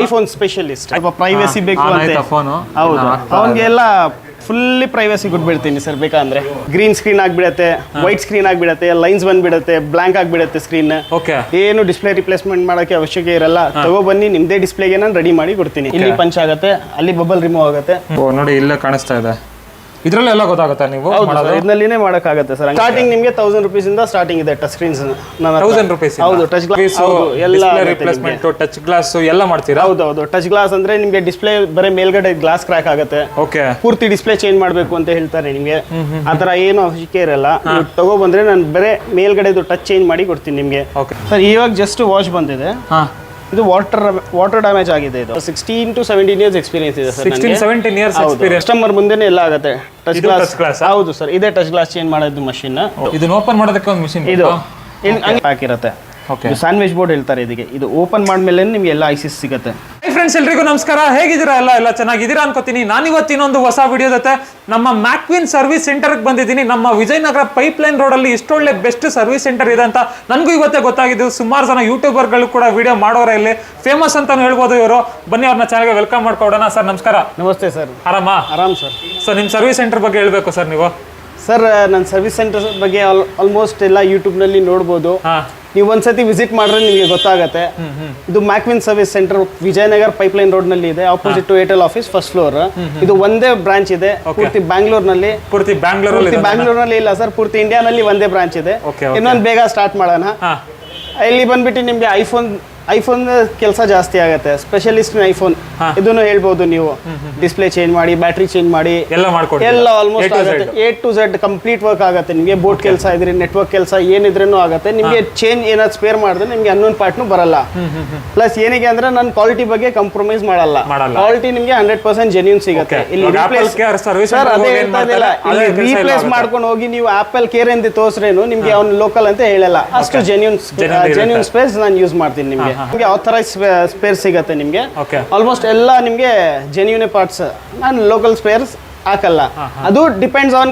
IPhone specialist. ಸ್ವಲ್ಪ privacy ಬೇಕು ಅಂತ. ಹೌದು, ಅವನಿಗೆಲ್ಲ ಫುಲ್ಲಿ ಪ್ರೈವಸಿ ಕೊಟ್ಬಿಡ್ತೀನಿ ಸರ್. ಬೇಕಂದ್ರೆ ಗ್ರೀನ್ ಸ್ಕ್ರೀನ್ ಆಗ್ಬಿಡತ್ತೆ, ವೈಟ್ ಸ್ಕ್ರೀನ್ ಆಗ್ಬಿಡತ್ತೆ, ಲೈನ್ಸ್ ಬಂದ್ಬಿಡತ್ತೆ, ಬ್ಲಾಂಕ್ ಆಗ್ಬಿಡತ್ತೆ ಸ್ಕ್ರೀನ್. ಏನು ಡಿಸ್ಪ್ಲೇ ರಿಪ್ಲೇಸ್ಮೆಂಟ್ ಮಾಡೋಕೆ ಅವಶ್ಯಕ ಇರಲ್ಲ. ತಗೊಬನ್ನಿ, ನಿಮ್ದೇ ಡಿಸ್ಪ್ಲೇಗೆ ನಾನು ರೆಡಿ ಮಾಡಿ ಕೊಡ್ತೀನಿ. ಇಲ್ಲಿ ಪಂಚ್ ಆಗುತ್ತೆ, ಅಲ್ಲಿ ಬಬಲ್ ರಿಮೂವ್ ಆಗುತ್ತೆ. ನೋಡಿ ಇಲ್ಲೇ ಕಾಣಿಸ್ತಾ ಇದೆ. ಇದರಲ್ಲಿ ಎಲ್ಲ ಗೊತ್ತಾಗುತ್ತೆ ನೀವು ಇದರಲ್ಲಿನೇ ಮಾಡೋಕ್ಕಾಗುತ್ತೆ ಸರ್. ಸ್ಟಾರ್ಟಿಂಗ್ ನಿಮಗೆ 1000 rupees ಇಂದ ಸ್ಟಾರ್ಟಿಂಗ್ ಇದೆ ಟಚ್ ಸ್ಕ್ರೀನ್ಸ್. 1000 rupees? ಹೌದು, ಟಚ್ ಗ್ಲಾಸ್ ಎಲ್ಲ ರಿಪ್ಲೇಸ್ಮೆಂಟ್, ಟಚ್ ಗ್ಲಾಸ್ ಎಲ್ಲ ಮಾಡ್ತೀರಾ? ಹೌದು, ಟಚ್ ಗ್ಲಾಸ್ ಅಂದ್ರೆ ನಿಮಗೆ ಡಿಸ್ಪ್ಲೇ ಬರೀ ಮೇಲ್ಗಡೆ ಗ್ಲಾಸ್ ಕ್ರ್ಯಾಕ್ ಆಗುತ್ತೆ, ಪೂರ್ತಿ ಡಿಸ್ಪ್ಲೇ ಚೇಂಜ್ ಮಾಡಬೇಕು ಅಂತ ಹೇಳ್ತಾರೆ ನಿಮಗೆ. ಆತರ ಏನು ಅವಶ್ಯಕ ಇರಲ್ಲ. ನೀವು ತಗೊಬಂದ್ರೆ ನಾನು ಬರೀ ಮೇಲ್ಗಡೆದು ಟಚ್ ಚೇಂಜ್ ಮಾಡಿ ಕೊಡ್ತೀನಿ ನಿಮಗೆ. ಸರ್ ಇವಾಗ ಜಸ್ಟ್ ವಾಶ್ ಬಂದಿದೆ. ಇದು ವಾಟರ್ ಡ್ಯಾಮೇಜ್ ಆಗಿದೆ. ಇದು 16 to 17 years ಎಕ್ಸ್ಪೀರಿಯನ್ಸ್ ಇದೆ ಸರ್. 16-17 years experience. ಕಸ್ಟಮರ್ ಮುಂದೆನೇ ಎಲ್ಲ ಆಗುತ್ತೆ. Touch glass. ಹೌದು ಸರ್, ಇದೇ ಟಚ್ ಗ್ಲಾಸ್ ಚೇಂಜ್ ಮಾಡೋದು ಮಷಿನ್. ಇದನ್ನ ಓಪನ್ ಮಾಡೋದಕ್ಕೆ ಒಂದು ಮಷಿನ್ ಇದು ಪ್ಯಾಕ್ ಇರುತ್ತೆ. ಸ್ಯಾಂಡ್ವಿಚ್ ಬೋರ್ಡ್ ಹೇಳ್ತಾರೆ ಇದಕ್ಕೆ. ಇದು ಓಪನ್ ಮಾಡಿದ್ಮೇಲೆ ನಿಮಗೆ ಎಲ್ಲ ಐಸಿಸ್ ಸಿಗುತ್ತೆ. ಫ್ರೆಂಡ್ಸ್, ಎಲ್ರಿಗೂ ನಮಸ್ಕಾರ. ಹೇಗಿದ್ದೀರಾ? ಎಲ್ಲ ಚೆನ್ನಾಗಿದ್ದೀರಾ ಅನ್ಕೋತೀನಿ. ನಾನು ಇವತ್ತಿನೊಂದು ಹೊಸ ವಿಡಿಯೋ ಜೊತೆ ನಮ್ಮ ಮ್ಯಾಕ್ವಿನ್ ಸರ್ವಿಸ್ ಸೆಂಟರ್ಗೆ ಬಂದಿದ್ದೀನಿ. ನಮ್ಮ ವಿಜಯನಗರ ಪೈಪ್ಲೈನ್ ರೋಡಲ್ಲಿ ಇಷ್ಟೊಳ್ಳೆ ಬೆಸ್ಟ್ ಸರ್ವಿಸ್ ಸೆಂಟರ್ ಇದೆ ಅಂತ ನನಗೂ ಇವತ್ತೇ ಗೊತ್ತಾಗಿದ್ದು. ಸುಮಾರು ಜನ ಯೂಟ್ಯೂಬರ್ಗಳು ಕೂಡ ವಿಡಿಯೋ ಮಾಡೋರೆ, ಇಲ್ಲಿ ಫೇಮಸ್ ಅಂತಾನು ಹೇಳ್ಬೋದು ಇವರು. ಬನ್ನಿ, ಅವ್ರನ್ನ ಚಾನಲ್ಗೆ ವೆಲ್ಕಮ್ ಮಾಡ್ಕೊಡೋಣ. ಸರ್ ನಮಸ್ಕಾರ. ನಮಸ್ತೆ ಸರ್. ಆರಾಮ್ ಸರ್. ಸೊ ನಿಮ್ಮ ಸರ್ವಿಸ್ ಸೆಂಟರ್ ಬಗ್ಗೆ ಹೇಳ್ಬೇಕು ಸರ್ ನೀವು. ಸರ್, ನನ್ನ ಸರ್ವಿಸ್ ಸೆಂಟರ್ ಬಗ್ಗೆ ಆಲ್ಮೋಸ್ಟ್ ಎಲ್ಲ ಯೂಟ್ಯೂಬ್ನಲ್ಲಿ ನೋಡ್ಬೋದು. ನೀವು ಒಂದ್ಸತಿ ವಿಸಿಟ್ ಮಾಡಿದ್ರೆ ನಿಮಗೆ ಗೊತ್ತಾಗುತ್ತೆ. ಇದು Macwin service centre Vijayanagar pipeline road ನಲ್ಲಿ ಇದೆ, opposite to Airtel office, first floor. ಇದು ಒಂದೇ ಬ್ರಾಂಚ್ ಇದೆ ಪೂರ್ತಿ ಬ್ಯಾಂಗ್ಳೂರ್ನಲ್ಲಿ. ಪೂರ್ತಿ ಬ್ಯಾಂಗ್ಳೂರ್ನಲ್ಲಿ ಇಲ್ಲ ಸರ್, ಪೂರ್ತಿ ಇಂಡಿಯಾನಲ್ಲಿ ಒಂದೇ ಬ್ರಾಂಚ್ ಇದೆ. ಇನ್ನೊಂದು ಬೇಗ ಸ್ಟಾರ್ಟ್ ಮಾಡೋಣ. ಇಲ್ಲಿ ಬಂದ್ಬಿಟ್ಟು ನಿಮ್ಗೆ ಐಫೋನ್ ಕೆಲಸ ಜಾಸ್ತಿ ಆಗುತ್ತೆ. ಸ್ಪೆಷಲಿಸ್ಟ್ ಐಫೋನ್ ಇದನ್ನು ಹೇಳ್ಬೋದು ನೀವು. ಡಿಸ್ಪ್ಲೇ ಚೇಂಜ್ ಮಾಡಿ, ಬ್ಯಾಟ್ರಿ ಚೇಂಜ್ ಮಾಡಿ ಎಲ್ಲ ಆಲ್ಮೋಸ್ಟ್ ಆಗುತ್ತೆ. A to Z complete work ಆಗುತ್ತೆ ನಿಮಗೆ. ಬೋರ್ಡ್ ಕೆಲಸ ಇದ್ರೆ, ನೆಟ್ವರ್ಕ್ ಕೆಲಸ ಏನಿದ್ರೂ ಆಗುತ್ತೆ ನಿಮಗೆ. ಚೇಂಜ್ ಏನಾದ್ರು ಸ್ಪೇರ್ ಮಾಡಿದ್ರೆ ನಿಮ್ಗೆ ಅನ್ನೊಂದು ಪಾರ್ಟ್ನು ಬರಲ್ಲ. ಪ್ಲಸ್ ಏನಿಗೆ ಅಂದ್ರೆ ನಾನು ಕ್ವಾಲಿಟಿ ಬಗ್ಗೆ ಕಾಂಪ್ರಮೈಸ್ ಮಾಡಲ್ಲ. ಕ್ವಾಲಿಟಿ ನಿಮ್ಗೆ 100% ಜೆನ್ಯೂನ್ ಸಿಗುತ್ತೆ. ಇಲ್ಲಿ ಸರ್ ಅದೇ ಹೇಳ್ತಾ ಇದ್ದಿಲ್ಲ, ಇಲ್ಲಿ ರೀಪ್ಲೇಸ್ ಮಾಡ್ಕೊಂಡು ಹೋಗಿ ನೀವು ಆಪಲ್ ಕೇರ್ ಅಂತ ತೋರಿಸ್ರೇನು ನಿಮ್ಗೆ ಅವ್ನು ಲೋಕಲ್ ಅಂತ ಹೇಳಲ್ಲ. ಅಷ್ಟು ಜೆನ್ಯೂನ್ ಸ್ಪೇಸ್ ನಾನು ಯೂಸ್ ಮಾಡ್ತೀನಿ ನಿಮ್ಗೆ. ನಿಮಗೆ ಆಥರೈಸ್ ಸ್ಪೇರ್ ಸಿಗುತ್ತೆ ನಿಮಗೆ. ಆಲ್ಮೋಸ್ಟ್ ಎಲ್ಲ ನಿಮಗೆ ಜೆನ್ಯೂನ್ ಪಾರ್ಟ್ಸ್. ನಾನು ಲೋಕಲ್ ಸ್ಪೇರ್ಸ್ ಹಾಕಲ್ಲ. ಅದು ಡಿಪೆಂಡ್ಸ್ ಆನ್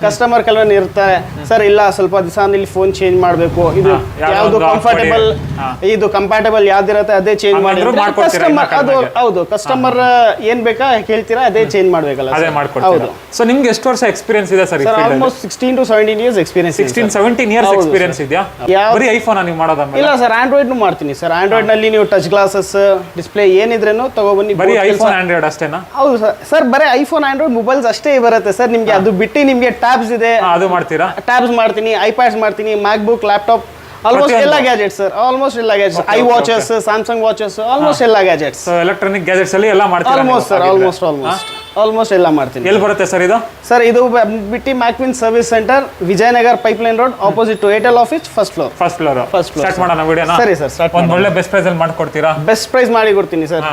ಕಸ್ಟಮರ್ ಕೆಲವೊಂದು ಇರ್ತಾರೆ, ಸರ್ ಇಲ್ಲ ಸ್ವಲ್ಪ ದಿವಸ ಇಲ್ಲಿ ಫೋನ್ ಚೇಂಜ್ ಮಾಡಬೇಕು, ಇದು ಯಾವ್ದು ಕಂಫರ್ಟಬಲ್ ಯಾವ್ದಿರತ್ತೆ ಅದೇ ಚೇಂಜ್ ಮಾಡಿ. ಕಸ್ಟಮರ್ ಅದು ಹೌದು, ಕಸ್ಟಮರ್ ಏನ್ ಬೇಕಾ ಹೇಳ್ತೀರಾ ಅದೇ ಚೇಂಜ್ ಮಾಡ್ಬೇಕಲ್ಲ. ಹೌದು. ಸೊ ನಿಮ್ಗೆ ಎಷ್ಟು ವರ್ಷ ಎಕ್ಸ್ಪೀರಿಯನ್ಸ್ ಇದೆ sir? Almost 16 to 17 years experience. 16-17 years experience ಇದೆಯಾ? ಬರೀ ಐಫೋನ್ ನೀವು ಮಾಡೋದ? ಇಲ್ಲ ಸರ್, ಆಂಡ್ರಾಯ್ಡ್ ಮಾಡ್ತೀನಿ ಸರ್. ಆಂಡ್ರಾಯ್ಡ್ ನಲ್ಲಿ ನೀವು ಟಚ್ ಗ್ಲಾಸಸ್, ಡಿಸ್ಪ್ಲೇ ಏನಿದ್ರೇನು ತಗೊಬನ್ನಿ. ಬರೀ ಐಫೋನ್ ಆಂಡ್ರಾಯ್ಡ್ ಅಷ್ಟೇನಾ? ಹೌದು ಸರ್, ಬರೀ ಐಫೋನ್ ಆಂಡ್ರಾಯ್ಡ್ ಮೊಬೈಲ್ಸ್ ಅಷ್ಟೇ ಬರುತ್ತೆ ಸರ್ ನಿಮ್ಗೆ. ಅದು ಬಿಟ್ಟು ನಿಮ್ಗೆ ಟ್ಯಾಬ್ಸ್ ಇದೆ, ಅದು ಮಾಡ್ತೀರಾ? ಟ್ಯಾಬ್ಸ್ ಮಾಡ್ತೀನಿ, ಐಪ್ಯಾಡ್ಸ್ ಮಾಡ್ತೀನಿ, ಮ್ಯಾಕ್ಬುಕ್, ಲ್ಯಾಪ್ಟಾಪ್, ಆಲ್ಮೋಸ್ಟ್ ಎಲ್ಲ ಗ್ಯಾಜೆಟ್ಸ್ ಸರ್. ಆಲ್ಮೋಸ್ಟ್ ಎಲ್ಲ gadgets, I watches, Samsung watches, almost ಎಲ್ಲ ಗ್ಯಾಜೆಟ್ಸ್. ಎಲೆಕ್ಟ್ರಾನಿಕ್ ಗ್ಯಾಜೆಟ್ಸ್ ಅಲ್ಲಿ ಎಲ್ಲ ಮಾಡ್ತೀರಾ? ಆಲ್ಮೋಸ್ಟ್ ಸರ್, ಆಲ್ಮೋಸ್ಟ್ ಎಲ್ಲ ಮಾಡ್ತೀನಿ. ಎಲ್ಲಿ ಬರುತ್ತೆ ಸರ್ ಇದು? ಸರ್ ಇದು ಬಿಟ್ಟು Macwin service centre, Vijayanagar pipeline road, opposite to Airtel office, first floor. Start ಮಾಡೋಣ ವಿಡಿಯೋನ? ಸರಿ ಸರ್, ಸ್ಟಾರ್ಟ್. ಒಂದು ಒಳ್ಳೆ ಬೆಸ್ಟ್ ಪ್ರೈಸ್ ಅಲ್ಲಿ ಮಾಡ್ಕೊಡ್ತೀರಾ? ಬೆಸ್ಟ್ ಪ್ರೈಸ್ ಮಾಡಿ ಕೊಡ್ತೀನಿ ಸರ್.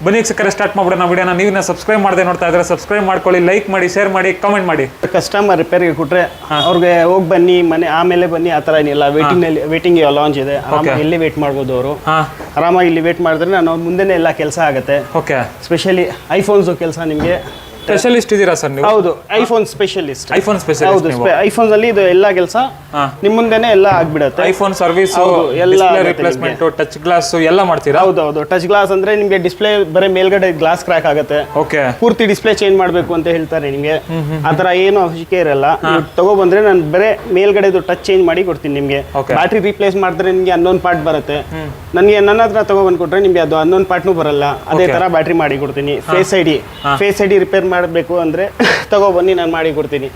ಬನ್ನಿ ಸಿಕ್ಕರೆ ಸ್ಟಾರ್ಟ್ ಮಾಡ್ಬಿಡೋಣ ವಿಡಿಯೋನ. ನೀವು ಸಬ್ಸ್ಕ್ರೈಬ್ ಮಾಡದೆ ನೋಡ್ತಾ ಇದ್ರೆ ಸಬ್ಸ್ಕ್ರೈಬ್ ಮಾಡ್ಕೊಳ್ಳಿ, ಲೈಕ್ ಮಾಡಿ, ಶೇರ್ ಮಾಡಿ, ಕಮೆಂಟ್ ಮಾಡಿ. ಕಸ್ಟಮರ್ ರಿಪೇರಿಗೆ ಕೊಟ್ರೆ ಅವ್ರಿಗೆ ಹೋಗಿ ಬನ್ನಿ ಮನೆ ಆಮೇಲೆ ಬನ್ನಿ ಆ ಥರ ಏನಿಲ್ಲ. ವೇಟಿಂಗ್ ಲಾಂಚ್ ಇದೆ, ಇಲ್ಲಿ ವೇಟ್ ಮಾಡ್ಬೋದು ಅವರು. ಆರಾಮಾಗಿ ಇಲ್ಲಿ ವೇಟ್ ಮಾಡಿದ್ರೆ ನಾನು ಮುಂದೆನೇ ಎಲ್ಲ ಕೆಲಸ ಆಗುತ್ತೆ. ಸ್ಪೆಷಲಿ ಐಫೋನ್ಸ್ ಕೆಲಸ ನಿಮಗೆ. ಸ್ಪೆಷಲಿಸ್ಟ್ ಇದೀರಾ ಸರ್ ನೀವು? ಹೌದು, ಐಫೋನ್ ಸ್ಪೆಷಲಿಸ್ಟ್. ಹೌದು, ಐಫೋನ್ ಅಲ್ಲಿ ಇದು ಎಲ್ಲ ಕೆಲಸ ನಿಮ್ ಮುಂದೆನೆ ಎಲ್ಲ ಆಗ್ಬಿಡುತ್ತೆ. ಐಫೋನ್ ಸರ್ವಿಸ್, ಎಲ್ಲ ರಿಪ್ಲೇಸ್ಮೆಂಟ್, ಟಚ್ ಗ್ಲಾಸ್ ಎಲ್ಲ ಮಾಡ್ತೀರಾ? ಹೌದು, ಟಚ್ ಗ್ಲಾಸ್ ಅಂದ್ರೆ ನಿಮ್ಗೆ ಡಿಸ್ಪ್ಲೇ ಬರೀ ಮೇಲ್ಗಡೆ ಗ್ಲಾಸ್ ಕ್ರ್ಯಾಕ್ ಆಗುತ್ತೆ, ಪೂರ್ತಿ ಡಿಸ್ಪ್ಲೇ ಚೇಂಜ್ ಮಾಡ್ಬೇಕು ಅಂತ ಹೇಳ್ತಾರೆ ನಿಮ್ಗೆ. ಆತರ ಏನು ಅವಶ್ಯಕ ಇರಲ್ಲ. ನೀವು ತಗೊಬಂದ್ರೆ ನಾನು ಬರೀ ಮೇಲ್ಗಡೆದು ಟಚ್ ಚೇಂಜ್ ಮಾಡಿ ಕೊಡ್ತೀನಿ ನಿಮ್ಗೆ. ಬ್ಯಾಟ್ರಿ ರೀಪ್ಲೇಸ್ ಮಾಡಿದ್ರೆ ನಿಮ್ಗೆ ಅನ್ನೊಂದು ಪಾರ್ಟ್ ಬರುತ್ತೆ. ನನಗೆ ನನ್ನ ಹತ್ರ ತಗೊಬಂದ್ ಕೊಟ್ರೆ ನಿಮ್ಗೆ ಅದು ಅನ್ನೊಂದು ಪಾರ್ಟ್ನು ಬರಲ್ಲ. ಅದೇ ತರ ಬ್ಯಾಟ್ರಿ ಮಾಡಿ ಕೊಡ್ತೀನಿ. ಫೇಸ್ ಐಡಿ ರಿಪೇರ್ ಮಾಡಬೇಕು ಅಂದ್ರೆ ತಗೊಬನ್ನಿ, ನಾನು ಮಾಡಿ ಕೊಡ್ತೀನಿ.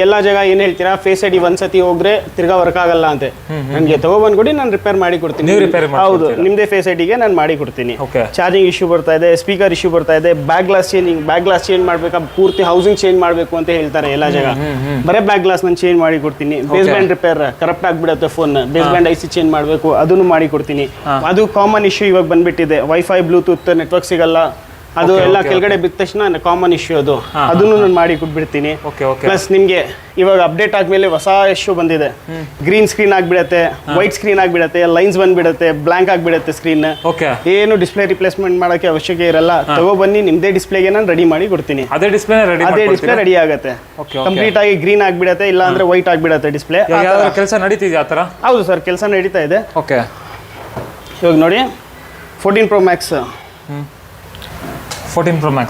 ಎಲ್ಲ ಜಾಗ ಏನ್ ಹೇಳ್ತೀರಾ, ಫೇಸ್ ಐಡಿ ಒಂದ್ಸತಿ ಹೋಗ್ರೆ ತಿರ್ಗಾ ವರ್ಕ್ ಆಗಲ್ಲ ಅಂತ. ನನ್ಗೆ ತಗೊಬಂದ್ ಕೊಡಿ, ನಾನು ರಿಪೇರ್ ಮಾಡಿ ಕೊಡ್ತೀನಿ. ಹೌದು, ನಿಮ್ದೇ ಫೇಸ್ ಐಡಿಗೆ ನಾನು ಮಾಡಿ ಕೊಡ್ತೀನಿ. ಚಾರ್ಜಿಂಗ್ ಇಶ್ಯೂ ಬರ್ತಾ ಇದೆ, ಸ್ಪೀಕರ್ ಇಶ್ಯೂ ಬರ್ತಾ ಇದೆ, ಬ್ಯಾಕ್ ಗ್ಲಾಸ್ ಚೇಂಜ್ ಮಾಡ್ಬೇಕಾ, ಪೂರ್ತಿ ಹೌಸಿಂಗ್ ಚೇಂಜ್ ಮಾಡ್ಬೇಕು ಅಂತ ಹೇಳ್ತಾರೆ ಎಲ್ಲ ಜಾಗ. ಬರೇ ಬ್ಯಾಕ್ ಗ್ಲಾಸ್ ನಾನು ಚೇಂಜ್ ಮಾಡಿ ಕೊಡ್ತೀನಿ. ಬೇಸ್ ಬ್ಯಾಂಡ್ ರಿಪೇರ್ ಕರಪ್ಟ್ ಆಗ್ಬಿಡುತ್ತೆ phone, base band IC change ಮಾಡ್ಬೇಕು, ಅದನ್ನು ಮಾಡಿ ಕೊಡ್ತೀನಿ. ಅದು ಕಾಮನ್ ಇಶ್ಯೂ ಇವಾಗ ಬಂದ್ಬಿಟ್ಟಿದೆ. ವೈಫೈ, ಬ್ಲೂಟೂತ್ ನೆಟ್ವರ್ಕ್ ಸಿಗಲ್ಲ, ಅದು ಎಲ್ಲ ಕೆಳಗಡೆ ಬಿದ್ದ ತಕ್ಷಣ ಕಾಮನ್ ಇಶ್ಯೂ ಅದನ್ನು ನಾನು ಮಾಡಿ ಕೊಟ್ಬಿಡ್ತೀನಿ. ಪ್ಲಸ್ ನಿಮ್ಗೆ ಇವಾಗ ಅಪ್ಡೇಟ್ ಆದ್ಮೇಲೆ ಹೊಸ ಇಶ್ಯೂ ಬಂದಿದೆ. ಗ್ರೀನ್ ಸ್ಕ್ರೀನ್ ಆಗ್ಬಿಡತ್ತೆ, ವೈಟ್ ಸ್ಕ್ರೀನ್ ಆಗ್ಬಿಡತ್ತೆ, ಲೈನ್ಸ್ ಬಂದ್ಬಿಡತ್ತೆ, ಬ್ಲಾಂಕ್ ಆಗ್ಬಿಡತ್ತೆ ಸ್ಕ್ರೀನ್. ಏನು ಡಿಸ್ಪ್ಲೇ ರಿಪ್ಲೇಸ್ಮೆಂಟ್ ಮಾಡೋಕೆ ಅವಶ್ಯಕ ಇರಲ್ಲ. ತಗೊಬನ್ನಿ, ನಿಮ್ದೇ ಡಿಸ್ಪ್ಲೇಗೆ ನಾನು ರೆಡಿ ಮಾಡಿ ಕೊಡ್ತೀನಿ. ಅದೇ ಡಿಸ್ಪ್ಲೇ ರೆಡಿ ಆಗುತ್ತೆ. ಕಂಪ್ಲೀಟ್ ಆಗಿ ಗ್ರೀನ್ ಆಗ್ಬಿಡತ್ತೆ, ಇಲ್ಲ ಅಂದ್ರೆ ವೈಟ್ ಆಗ್ಬಿಡತ್ತೆ ಡಿಸ್ಪ್ಲೇ. ಕೆಲಸ ನಡೀತಿದೆ ಆ ತರ? ಹೌದು ಸರ್, ಕೆಲಸ ನಡೀತಾ ಇದೆ. ಇವಾಗ ನೋಡಿ, 14 Pro Max 14 Pro Max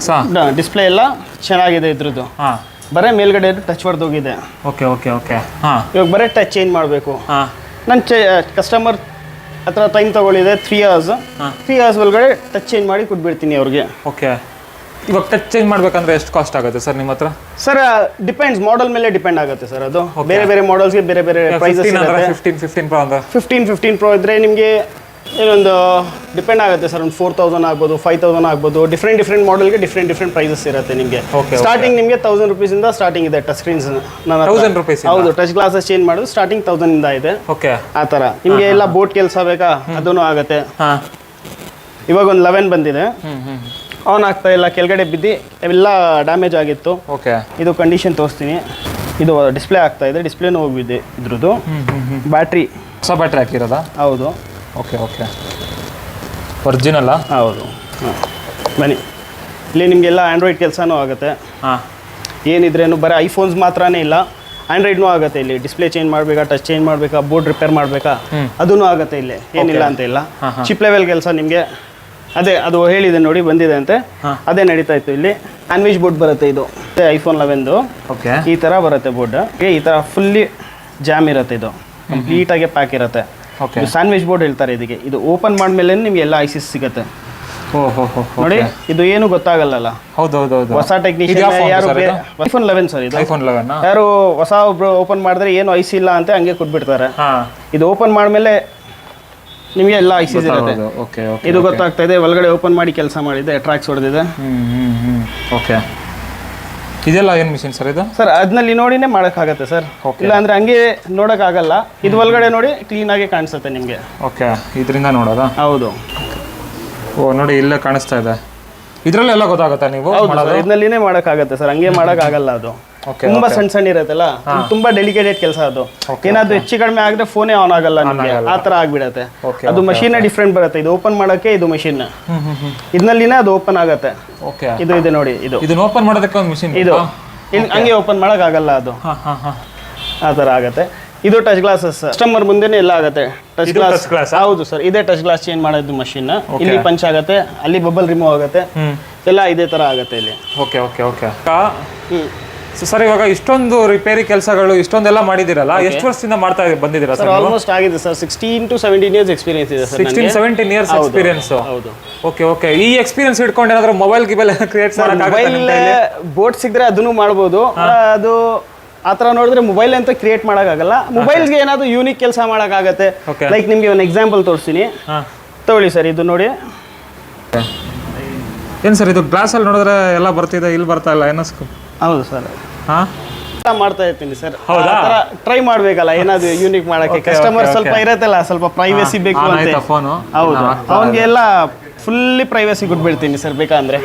display ಎಲ್ಲ ಚೆನ್ನಾಗಿದೆ ಇದ್ರದ್ದು. ಹಾಂ ಬರೀ ಮೇಲ್ಗಡೆ ಟಚ್ ಹೋಗಿದೆ. ಓಕೆ ಓಕೆ ಓಕೆ ಹಾಂ ಇವಾಗ ಬರೀ ಟಚ್ ಚೇಂಜ್ ಮಾಡಬೇಕು. ಹಾಂ ನನ್ನ ಕಸ್ಟಮರ್ ಹತ್ರ ಟೈಮ್ ತೊಗೊಳ್ಳಿದೆ 3 hours. 3 hours ಒಳಗಡೆ ಟಚ್ ಚೇಂಜ್ ಮಾಡಿ ಕೊಟ್ಬಿಡ್ತೀನಿ ಅವ್ರಿಗೆ. ಓಕೆ ಇವಾಗ ಟಚ್ ಚೇಂಜ್ ಮಾಡ್ಬೇಕಂದ್ರೆ ಎಷ್ಟು ಕಾಸ್ಟ್ ಆಗುತ್ತೆ ಸರ್ ನಿಮ್ಮ ಹತ್ರ? ಸರ್ ಡಿಪೆಂಡ್ಸ್, ಮಾಡೆಲ್ ಮೇಲೆ ಡಿಪೆಂಡ್ ಆಗುತ್ತೆ ಸರ್. ಅದು ಬೇರೆ ಬೇರೆ ಮಾಡೆಲ್ಸ್ಗೆ ಬೇರೆ ಬೇರೆ ಪ್ರೈಸಸ್ ಇರುತ್ತೆ. 15 Pro ಅಂದ್ರೆ 15 Pro ಇದ್ರೆ ನಿಮಗೆ ಏನೊಂದು ಡಿಪೆಂಡ್ ಆಗುತ್ತೆ ಸರ್. ಒಂದು 4000 ಆಗ್ಬೋದು, 5000 ಆಗ್ಬೋದು. ಡಿಫ್ರೆಂಟ್ ಮಾಡೆಲ್ಗೆ ಡಿಫ್ರೆಂಟ್ ಪ್ರೈಸಸ್ ಇರುತ್ತೆ ನಿಮಗೆ. ಸ್ಟಾರ್ಟಿಂಗ್ ನಿಮಗೆ 1000 rupees ಸ್ಟಾರ್ಟಿಂಗ್ ಇದೆ ಟಚ್ ಸ್ಕ್ರೀನ್ಸ್. 1000 rupees? ಹೌದು, ಟಚ್ ಗ್ಲಾಸಸ್ ಚೇಂಜ್ ಮಾಡೋದು ಸ್ಟಾರ್ಟಿಂಗ್ 1000 ಇಂದ ಇದೆ. ಓಕೆ ಆ ಥರ ನಿಮಗೆ ಎಲ್ಲ ಬೋಟ್ ಕೆಲಸ ಬೇಕಾ ಅದೂ ಆಗುತ್ತೆ. ಹಾಂ ಇವಾಗ ಒಂದು 11 ಬಂದಿದೆ. ಆನ್ ಆಗ್ತಾ ಇಲ್ಲ, ಕೆಳಗಡೆ ಬಿದ್ದು ಎಲ್ಲ ಡ್ಯಾಮೇಜ್ ಆಗಿತ್ತು. ಓಕೆ ಇದು ಕಂಡೀಷನ್ ತೋರಿಸ್ತೀನಿ. ಇದು ಡಿಸ್ಪ್ಲೇ ಆಗ್ತಾ ಇದೆ, ಡಿಸ್ಪ್ಲೇನೂ ಹೋಗಿದೆ ಇದ್ರದ್ದು. ಬ್ಯಾಟ್ರಿ ಹೊಸ ಬ್ಯಾಟ್ರಿ ಹಾಕಿರೋದಾ? ಹೌದು. ಓಕೆ ಓಕೆ ಒರಿಜಿನಲ್ಲಾ? ಹೌದು. ಬನ್ನಿ, ಇಲ್ಲಿ ನಿಮಗೆಲ್ಲ ಆ್ಯಂಡ್ರಾಯ್ಡ್ ಕೆಲಸನೂ ಆಗುತ್ತೆ. ಹಾಂ ಏನಿದ್ರೇನು ಬರೀ ಐಫೋನ್ಸ್ ಮಾತ್ರನೇ ಇಲ್ಲ, ಆ್ಯಂಡ್ರಾಯ್ಡ್ನೂ ಆಗುತ್ತೆ. ಇಲ್ಲಿ ಡಿಸ್ಪ್ಲೇ ಚೇಂಜ್ ಮಾಡಬೇಕಾ, ಟಚ್ ಚೇಂಜ್ ಮಾಡಬೇಕಾ, ಬೋರ್ಡ್ ರಿಪೇರ್ ಮಾಡಬೇಕಾ ಅದೂ ಆಗುತ್ತೆ ಇಲ್ಲಿ, ಏನಿಲ್ಲ ಅಂತ ಇಲ್ಲ. ಚಿಪ್ ಲೆವೆಲ್ ಕೆಲಸ ನಿಮಗೆ ಅದೇ ಅದು ಹೇಳಿದೆ ನೋಡಿ, ಬಂದಿದೆ ಅಂತೆ, ಅದೇ ನಡೀತಾ ಇತ್ತು. ಇಲ್ಲಿ ಸ್ಯಾಂಡ್ವಿಚ್ ಬೋರ್ಡ್ ಬರುತ್ತೆ. ಇದು iPhone 11 ಓಕೆ ಈ ಥರ ಬರುತ್ತೆ ಬೋರ್ಡ್. ಈ ಥರ ಫುಲ್ಲಿ ಜಾಮ್ ಇರುತ್ತೆ. ಇದು ಕಂಪ್ಲೀಟಾಗಿ ಪ್ಯಾಕ್ ಇರುತ್ತೆ. ಓಕೆ ಸ್ಯಾಂಡ್ವಿಚ್ ಬೋರ್ಡ್ ಹೇಳ್ತಾರೆ ಇದಕ್ಕೆ. ಇದು ಓಪನ್ ಮಾಡಿದ್ಮೇಲೆ ನಿಮ್ಗೆ ಎಲ್ಲ ಐಸಿಸ್ ಸಿಗುತ್ತೆ. ನೋಡಿ, ಇದು ಏನು ಗೊತ್ತಾಗಲ್ಲ. ಹೌದು ಹೌದು ಹೌದು. ಹೊಸ ಟೆಕ್ನಿಷಿಯನ್ ಯಾರು iPhone 11 ಸರ್ ಇದು. iPhone 11 ಯಾರು ಹೊಸ ಒಬ್ರು ಓಪನ್ ಮಾಡಿದ್ರೆ ಏನು ಐಸಿ ಇಲ್ಲ ಅಂತ ಹಂಗೆ ಕೊಟ್ಬಿಡ್ತಾರೆ. ಹಾಂ ಇದು ಓಪನ್ ಮಾಡಿದ್ಮೇಲೆ ನಿಮಗೆ ಎಲ್ಲ ಐಸಿಸ್ ಇರುತ್ತೆ. ಓಕೆ ಓಕೆ ಇದು ಗೊತ್ತಾಗ್ತಾ ಇದೆ. ಒಳಗಡೆ ಓಪನ್ ಮಾಡಿ ಕೆಲಸ ಮಾಡಿದೆ, ಟ್ರ್ಯಾಕ್ಸ್ ಹೊಡೆದಿದೆ. ಓಕೆ ಇದೆಲ್ಲ ಏನು ಮಿಷಿನ್ ಸರ್ ಇದು? ಸರ್ ಅದನ್ನಲ್ಲಿ ನೋಡಿನೇ ಮಾಡೋಕ್ಕಾಗತ್ತೆ ಸರ್. ಇಲ್ಲ ಅಂದ್ರೆ ಹಂಗೆ ನೋಡೋಕ್ಕಾಗಲ್ಲ. ಇದು ಒಳಗಡೆ ನೋಡಿ ಕ್ಲೀನಾಗಿ ಕಾಣಿಸುತ್ತೆ ನಿಮಗೆ. ಓಕೆ ಇದರಿಂದ ನೋಡೋದಾ? ಹೌದು. ಓ ನೋಡಿ ಇಲ್ಲೇ ಕಾಣಿಸ್ತಾ ಇದೆ. ಇದರಲ್ಲೆಲ್ಲ ಗೊತ್ತಾಗುತ್ತಾ ನೀವು? ಇದನ್ನಲ್ಲಿನೇ ಮಾಡೋಕ್ಕಾಗತ್ತೆ ಸರ್, ಹಂಗೆ ಮಾಡೋಕ್ಕಾಗಲ್ಲ. ಅದು ತುಂಬಾ ಸಣ್ಣ ಇರುತ್ತಲ್ಲ, ತುಂಬಾ ಡೆಲಿಕೇಟೆಡ್ ಕೆಲಸ. ಅದು ಏನಾದ್ರು ಹೆಚ್ಚು ಕಡಿಮೆ ಆಗಿದ್ರೆ ಫೋನೇ ಆನ್ ಆಗಲ್ಲ ನಿಮಗೆ, ಆ ಥರ ಆಗ್ಬಿಡತ್ತೆ. ಅದು ಮಷೀನ್ ಡಿಫ್ರೆಂಟ್ ಬರುತ್ತೆ. ಇದು ಓಪನ್ ಮಾಡೋಕ್ಕೆ ಇದು ಮಷೀನ್, ಇದನ್ನಲ್ಲಿನೇ ಅದು ಓಪನ್ ಆಗುತ್ತೆ. ಓಕೆ ಇದು ಇದೆ ನೋಡಿ, ಇದನ್ನ ಓಪನ್ ಮಾಡೋದಕ್ಕೆ ಒಂದು ಮಿಷಿನ್ ಇದು ಹಂಗೆ ಓಪನ್ ಮಾಡೋಕ್ಕಾಗಲ್ಲ. ಅದು ಆ ಥರ ಆಗುತ್ತೆ. ಇದು ಟಚ್ ಗ್ಲಾಸಸ್, ಕಸ್ಟಮರ್ ಮುಂದೆನೇ ಎಲ್ಲ ಆಗುತ್ತೆ. ಟಚ್ ಗ್ಲಾಸ್ ಹೌದು ಸರ್, ಇದೇ ಟಚ್ ಗ್ಲಾಸ್ ಚೇಂಜ್ ಮಾಡೋದು ಮಷೀನ್. ಇಲ್ಲಿ ಪಂಚ್ ಆಗುತ್ತೆ, ಅಲ್ಲಿ ಬಬಲ್ ರಿಮೂವ್ ಆಗುತ್ತೆ, ಎಲ್ಲ ಇದೇ ತರ ಆಗುತ್ತೆ ಇಲ್ಲಿ. ಓಕೆ ಓಕೆ ಓಕೆ ಸರ್, ಇವಾಗ ಇಷ್ಟೊಂದು ರಿಪೇರಿ ಕೆಲಸಗಳು ಇಷ್ಟೊಂದೆಲ್ಲ ಮಾಡಿದಿರಲ್ಲ, ಎಷ್ಟು ವರ್ಷದಿಂದ ಮಾಡ್ತಾ ಬಂದಿದ್ದೀರಾ ಸರ್? ಆಲ್ಮೋಸ್ಟ್ ಆಗಿದೆ ಸರ್, 16 to 17 ಇಯರ್ಸ್ ಎಕ್ಸ್ಪೀರಿಯನ್ಸ್ ಇದೆ ಸರ್. 16-17 years experience. ಹೌದು. ಓಕೆ ಓಕೆ ಈ ಎಕ್ಸ್ಪೀರಿಯನ್ಸ್ ಇಟ್ಕೊಂಡು ಏನಾದರೂ ಮೊಬೈಲ್ ಗಿಬೈಲ್ ಕ್ರಿಯೇಟ್ ಮೊಬೈಲ್ ಬೋಟ್ ಸಿಕ್ಕರೆ ಅದನ್ನು ಮಾಡ್ಬೋದು. ಅದು ಆ ಥರ ನೋಡಿದ್ರೆ ಮೊಬೈಲ್ ಅಂತ ಕ್ರಿಯೇಟ್ ಮಾಡೋಕ್ಕಾಗಲ್ಲ. ಮೊಬೈಲ್ಗೆ ಏನಾದರೂ ಯೂನಿಕ್ ಕೆಲಸ ಮಾಡೋಕ್ಕಾಗತ್ತೆ. ಲೈಕ್ ನಿಮಗೆ ಒಂದು ಎಕ್ಸಾಂಪಲ್ ತೋರಿಸ್ತೀನಿ, ತಗೊಳ್ಳಿ ಸರ್. ಇದು ನೋಡಿ, ಏನು ಸರ್ ಇದು ಗ್ಲಾಸಲ್ಲಿ ನೋಡಿದ್ರೆ ಎಲ್ಲ ಬರ್ತಿದೆ, ಇಲ್ಲಿ ಬರ್ತಾ ಇಲ್ಲ ಏನಸ್ಕು? ಹೌದು ಸರ್. ಹಾಂ ಮಾಡ್ತಾ ಇರ್ತೀನಿ ಸರ್. ಟ್ರೈ ಮಾಡ್ಬೇಕಲ್ಲ ಏನಾದ್ರು ಯೂನಿಕ್ ಮಾಡಕ್ಕೆ. ಕಸ್ಟಮರ್ ಸ್ವಲ್ಪ ಇರತ್ತಲ್ಲ, ಸ್ವಲ್ಪ ಪ್ರೈವೇಸಿ ಬೇಕು ಅಂತ. ಫೋನು ಹೌದು, ಅವನಿಗೆ ಎಲ್ಲ ಫುಲ್ಲಿ ಪ್ರೈವೇಸಿ ಕೊಟ್ಬಿಡ್ತೀನಿ ಸರ್ ಬೇಕಂದ್ರೆ.